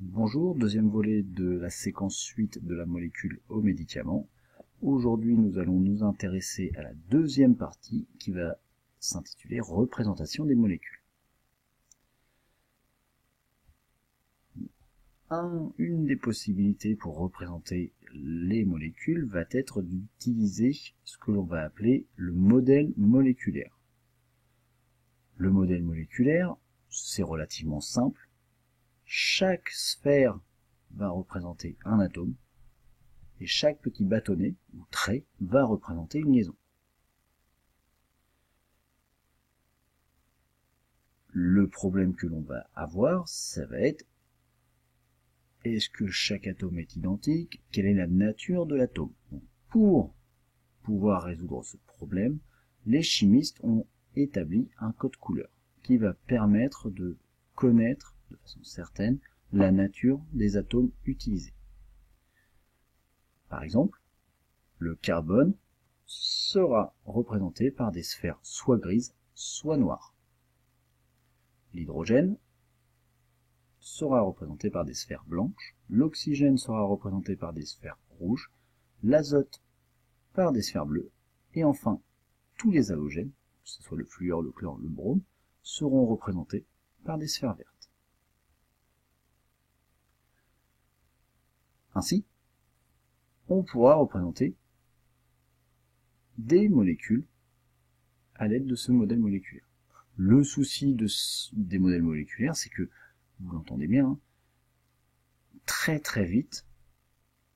Bonjour, deuxième volet de la séquence suite de la molécule au médicament. Aujourd'hui, nous allons nous intéresser à la deuxième partie qui va s'intituler représentation des molécules. Une des possibilités pour représenter les molécules va être d'utiliser ce que l'on va appeler le modèle moléculaire. Le modèle moléculaire, c'est relativement simple. Chaque sphère va représenter un atome et chaque petit bâtonnet ou trait va représenter une liaison. Le problème que l'on va avoir, ça va être est-ce que chaque atome est identique? Quelle est la nature de l'atome? Pour pouvoir résoudre ce problème, les chimistes ont établi un code couleur qui va permettre de connaître de façon certaine la nature des atomes utilisés. Par exemple, le carbone sera représenté par des sphères soit grises, soit noires. L'hydrogène sera représenté par des sphères blanches, l'oxygène sera représenté par des sphères rouges, l'azote par des sphères bleues, et enfin, tous les halogènes, que ce soit le fluor, le chlore, le brome, seront représentés par des sphères vertes. Ainsi, on pourra représenter des molécules à l'aide de ce modèle moléculaire. Le souci des modèles moléculaires, c'est que, vous l'entendez bien, hein, très très vite,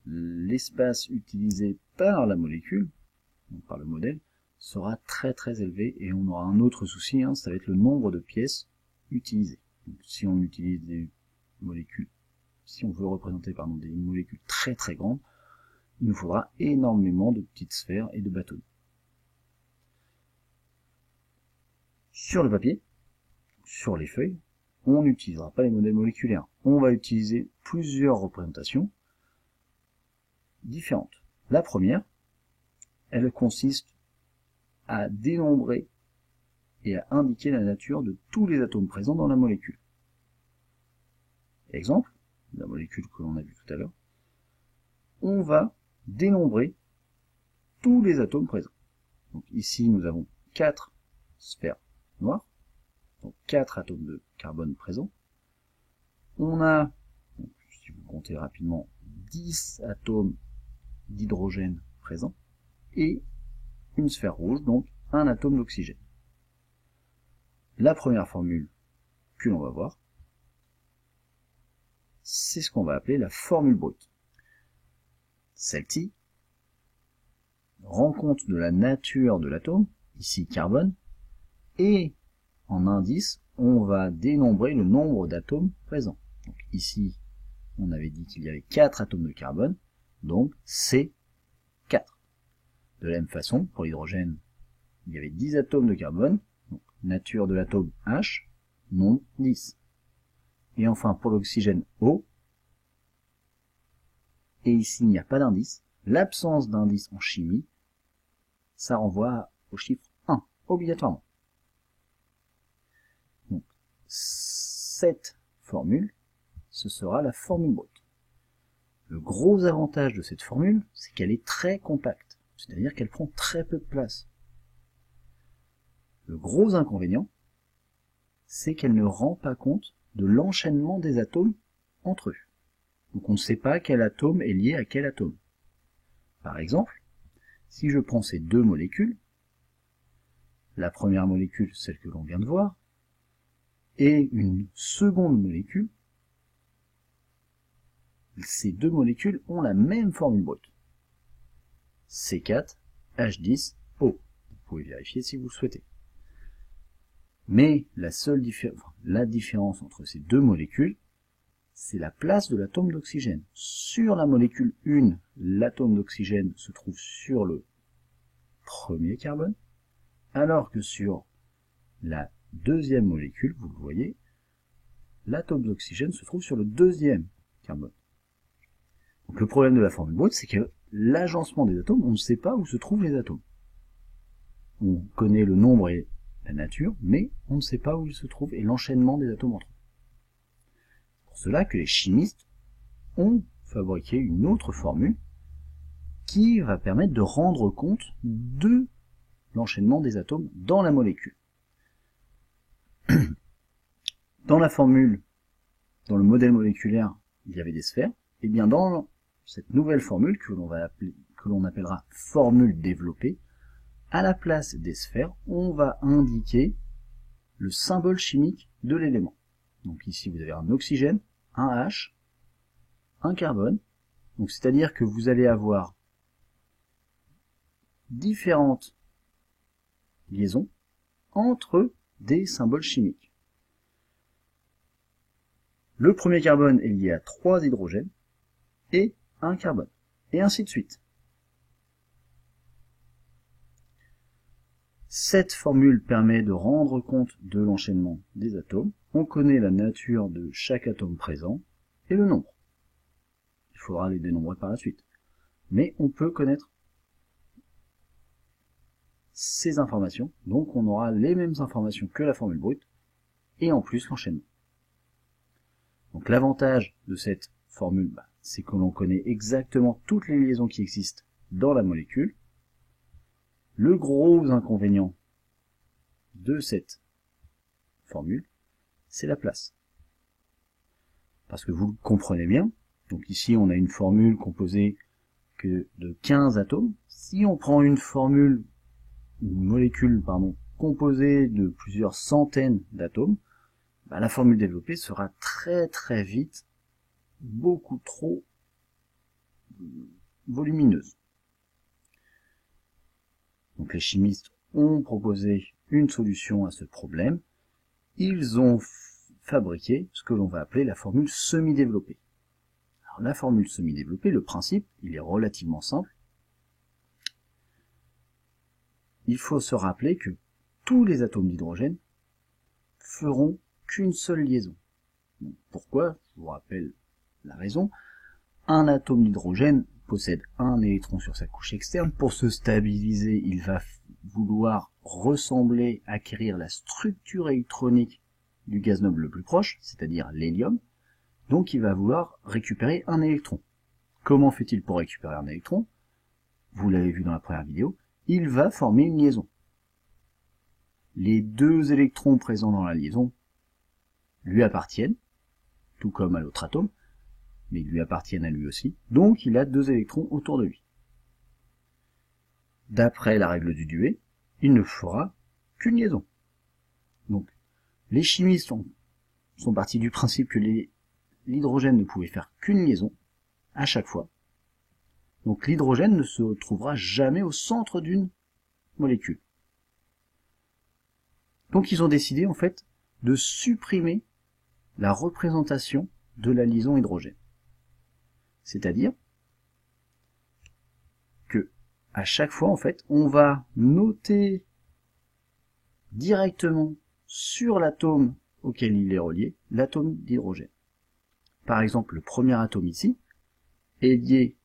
l'espace utilisé par la molécule, donc par le modèle, sera très très élevé et on aura un autre souci, hein, ça va être le nombre de pièces utilisées. Donc, si on utilise des molécules, si on veut représenter des molécules très très grandes, il nous faudra énormément de petites sphères et de bâtonnets. Sur le papier, sur les feuilles, on n'utilisera pas les modèles moléculaires. On va utiliser plusieurs représentations différentes. La première, elle consiste à dénombrer et à indiquer la nature de tous les atomes présents dans la molécule. Exemple, la molécule que l'on a vue tout à l'heure, on va dénombrer tous les atomes présents. Donc ici, nous avons 4 sphères noires, donc 4 atomes de carbone présents. On a, donc, si vous comptez rapidement, 10 atomes d'hydrogène présents et une sphère rouge, donc un atome d'oxygène. La première formule que l'on va voir, c'est ce qu'on va appeler la formule brute. Celle-ci rend compte de la nature de l'atome, ici carbone, et en indice, on va dénombrer le nombre d'atomes présents. Donc ici, on avait dit qu'il y avait 4 atomes de carbone, donc c'est 4. De la même façon, pour l'hydrogène, il y avait 10 atomes de carbone, donc nature de l'atome H, nombre 10. Et enfin, pour l'oxygène O, et ici il n'y a pas d'indice, l'absence d'indice en chimie, ça renvoie au chiffre 1, obligatoirement. Donc, cette formule, ce sera la formule brute. Le gros avantage de cette formule, c'est qu'elle est très compacte, c'est-à-dire qu'elle prend très peu de place. Le gros inconvénient, c'est qu'elle ne rend pas compte de l'enchaînement des atomes entre eux. Donc on ne sait pas quel atome est lié à quel atome. Par exemple, si je prends ces deux molécules, la première molécule, celle que l'on vient de voir, et une seconde molécule, ces deux molécules ont la même formule brute. C4H10O. Vous pouvez vérifier si vous le souhaitez. Mais la différence entre ces deux molécules, c'est la place de l'atome d'oxygène. Sur la molécule 1, l'atome d'oxygène se trouve sur le premier carbone, alors que sur la deuxième molécule, vous le voyez, l'atome d'oxygène se trouve sur le deuxième carbone. Donc le problème de la formule brute, c'est que l'agencement des atomes, on ne sait pas où se trouvent les atomes. On connaît le nombre et la nature, mais on ne sait pas où ils se trouvent et l'enchaînement des atomes entre eux. pour cela que les chimistes ont fabriqué une autre formule qui va permettre de rendre compte de l'enchaînement des atomes dans la molécule. Dans la formule, dans le modèle moléculaire, il y avait des sphères, et bien dans cette nouvelle formule que l'on appellera formule développée, à la place des sphères, on va indiquer le symbole chimique de l'élément. Donc ici vous avez un oxygène, un H, un carbone, donc c'est-à-dire que vous allez avoir différentes liaisons entre des symboles chimiques. Le premier carbone est lié à 3 hydrogènes et un carbone, et ainsi de suite. Cette formule permet de rendre compte de l'enchaînement des atomes. On connaît la nature de chaque atome présent et le nombre. Il faudra les dénombrer par la suite. Mais on peut connaître ces informations, donc on aura les mêmes informations que la formule brute, et en plus l'enchaînement. Donc l'avantage de cette formule, c'est que l'on connaît exactement toutes les liaisons qui existent dans la molécule. Le gros inconvénient de cette formule, c'est la place. Parce que vous le comprenez bien, donc ici on a une formule composée que de 15 atomes. Si on prend une molécule composée de plusieurs centaines d'atomes, la formule développée sera très très vite beaucoup trop volumineuse. Donc les chimistes ont proposé une solution à ce problème. Ils ont fabriqué ce que l'on va appeler la formule semi-développée. Alors la formule semi-développée, le principe, il est relativement simple. Il faut se rappeler que tous les atomes d'hydrogène feront qu'une seule liaison. Donc, pourquoi? Je vous rappelle la raison. Un atome d'hydrogène possède un électron sur sa couche externe. Pour se stabiliser, il va vouloir acquérir la structure électronique du gaz noble le plus proche, c'est-à-dire l'hélium. Donc il va vouloir récupérer un électron. Comment fait-il pour récupérer un électron? Vous l'avez vu dans la première vidéo, il va former une liaison. Les 2 électrons présents dans la liaison lui appartiennent, tout comme à l'autre atome, mais ils lui appartiennent à lui aussi, donc il a 2 électrons autour de lui. D'après la règle du Duhet, il ne fera qu'une liaison. Donc, les chimistes sont partis du principe que l'hydrogène ne pouvait faire qu'une liaison, à chaque fois. Donc l'hydrogène ne se trouvera jamais au centre d'une molécule. Donc ils ont décidé en fait de supprimer la représentation de la liaison hydrogène. C'est-à-dire que à chaque fois en fait on va noter directement sur l'atome auquel il est relié l'atome d'hydrogène. Par exemple, le premier atome ici est lié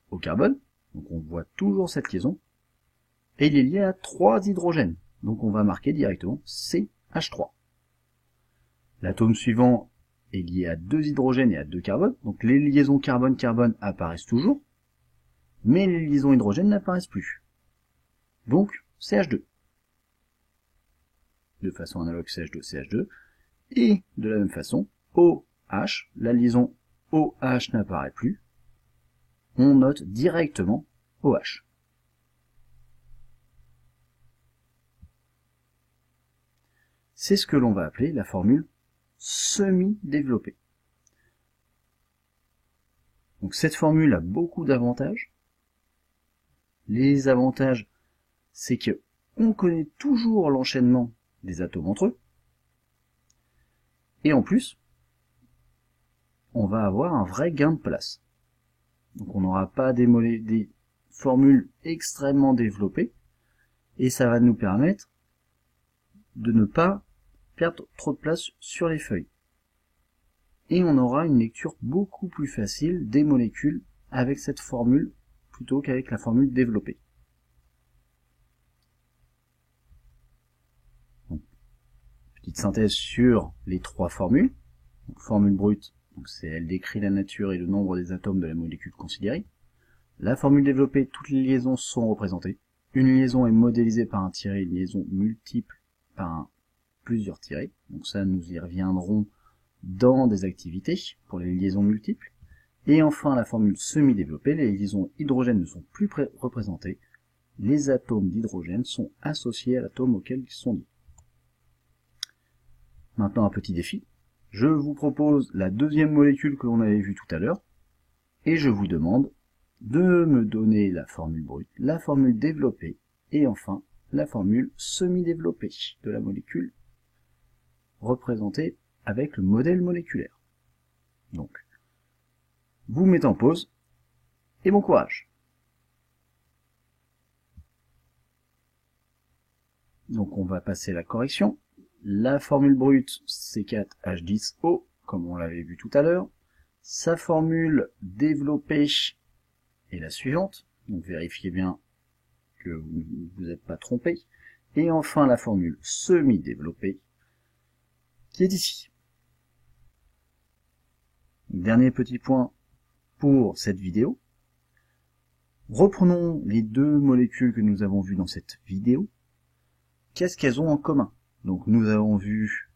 au carbone, donc on voit toujours cette liaison, et il est lié à 3 hydrogènes, donc on va marquer directement CH3. L'atome suivant est lié à 2 hydrogènes et à 2 carbones, donc les liaisons carbone-carbone apparaissent toujours, mais les liaisons hydrogène n'apparaissent plus. Donc CH2. De façon analogue CH2, CH2, et de la même façon, OH, la liaison OH n'apparaît plus, on note directement OH. C'est ce que l'on va appeler la formule semi-développée. Donc cette formule a beaucoup d'avantages. Les avantages, c'est que on connaît toujours l'enchaînement des atomes entre eux. Et en plus, on va avoir un vrai gain de place. Donc on n'aura pas des formules extrêmement développées, et ça va nous permettre de ne pas perdre trop de place sur les feuilles. Et on aura une lecture beaucoup plus facile des molécules avec cette formule plutôt qu'avec la formule développée. Donc, petite synthèse sur les 3 formules. Donc, formule brute, donc elle décrit la nature et le nombre des atomes de la molécule considérée. La formule développée, toutes les liaisons sont représentées. Une liaison est modélisée par un tiré, une liaison multiple par plusieurs tirés. Donc ça, nous y reviendrons dans des activités pour les liaisons multiples. Et enfin, la formule semi-développée, les liaisons hydrogènes ne sont plus représentées. Les atomes d'hydrogène sont associés à l'atome auquel ils sont liés. Maintenant, un petit défi. Je vous propose la deuxième molécule que l'on avait vue tout à l'heure, et je vous demande de me donner la formule brute, la formule développée, et enfin la formule semi-développée de la molécule représentée avec le modèle moléculaire. Donc, vous mettez en pause, et bon courage. Donc on va passer à la correction. La formule brute C4H10O, comme on l'avait vu tout à l'heure. Sa formule développée est la suivante. Donc vérifiez bien que vous ne vous êtes pas trompé. Et enfin la formule semi-développée, qui est ici. Dernier petit point pour cette vidéo. Reprenons les deux molécules que nous avons vues dans cette vidéo. Qu'est-ce qu'elles ont en commun? Donc nous avons vu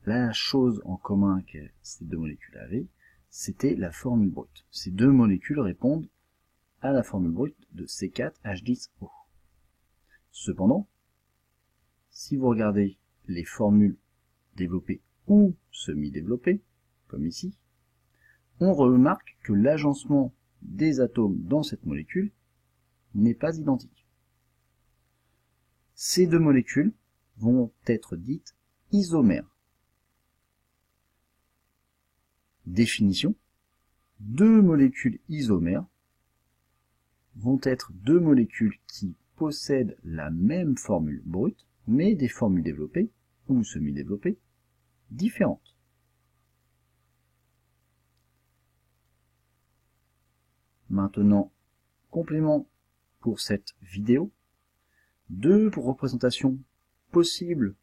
la chose en commun que ces deux molécules avaient, c'était la formule brute. Ces deux molécules répondent à la formule brute de C4H10O. Cependant, si vous regardez les formules développées ou semi-développées, comme ici, on remarque que l'agencement des atomes dans cette molécule n'est pas identique. Ces deux molécules vont être dites isomères. Définition. Deux molécules isomères vont être deux molécules qui possèdent la même formule brute, mais des formules développées ou semi-développées différentes. Maintenant, complément pour cette vidéo. Deux représentations possibles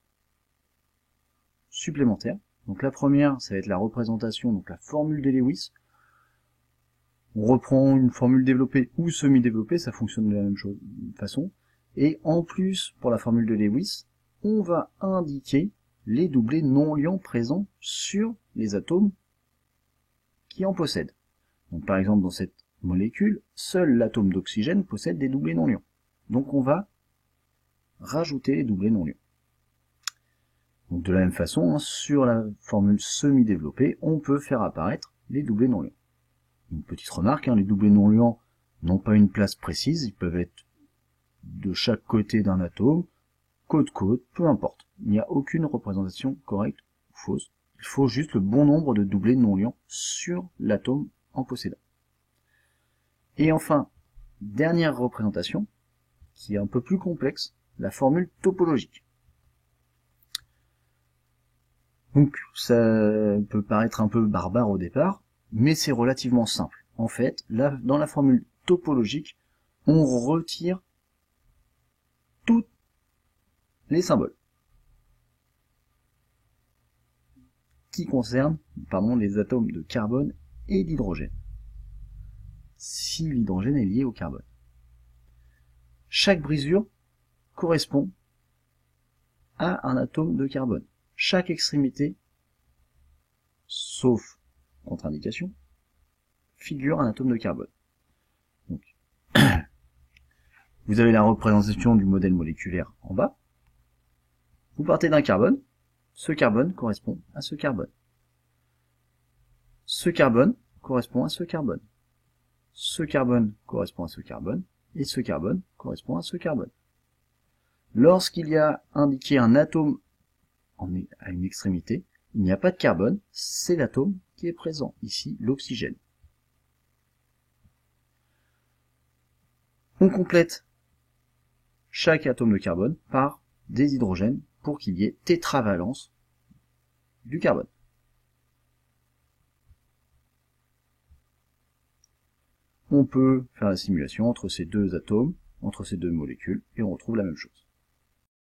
supplémentaires. Donc la première, ça va être la représentation, donc la formule de Lewis. On reprend une formule développée ou semi-développée, ça fonctionne de la même façon. Et en plus, pour la formule de Lewis, on va indiquer les doublés non liants présents sur les atomes qui en possèdent. Donc par exemple, dans cette molécule, seul l'atome d'oxygène possède des doublés non liants. Donc on va rajouter les doublés non liants. Donc de la même façon, sur la formule semi-développée, on peut faire apparaître les doublés non liants. Une petite remarque, les doublés non liants n'ont pas une place précise, ils peuvent être de chaque côté d'un atome, côte-côte, peu importe. Il n'y a aucune représentation correcte ou fausse. Il faut juste le bon nombre de doublés non liants sur l'atome en possédant. Et enfin, dernière représentation, qui est un peu plus complexe, la formule topologique. Donc ça peut paraître un peu barbare au départ, mais c'est relativement simple. En fait, là, dans la formule topologique, on retire tous les symboles qui concernent les atomes de carbone et d'hydrogène, si l'hydrogène est lié au carbone. Chaque brisure correspond à un atome de carbone. Chaque extrémité, sauf contre-indication, figure un atome de carbone. Donc, vous avez la représentation du modèle moléculaire en bas. Vous partez d'un carbone. Ce carbone correspond à ce carbone. Ce carbone correspond à ce carbone. Ce carbone correspond à ce carbone. Et ce carbone correspond à ce carbone. Lorsqu'il y a indiqué un atome à une extrémité, il n'y a pas de carbone, c'est l'atome qui est présent, ici l'oxygène. On complète chaque atome de carbone par des hydrogènes pour qu'il y ait tétravalence du carbone. On peut faire la simulation entre ces deux atomes, entre ces deux molécules, et on retrouve la même chose.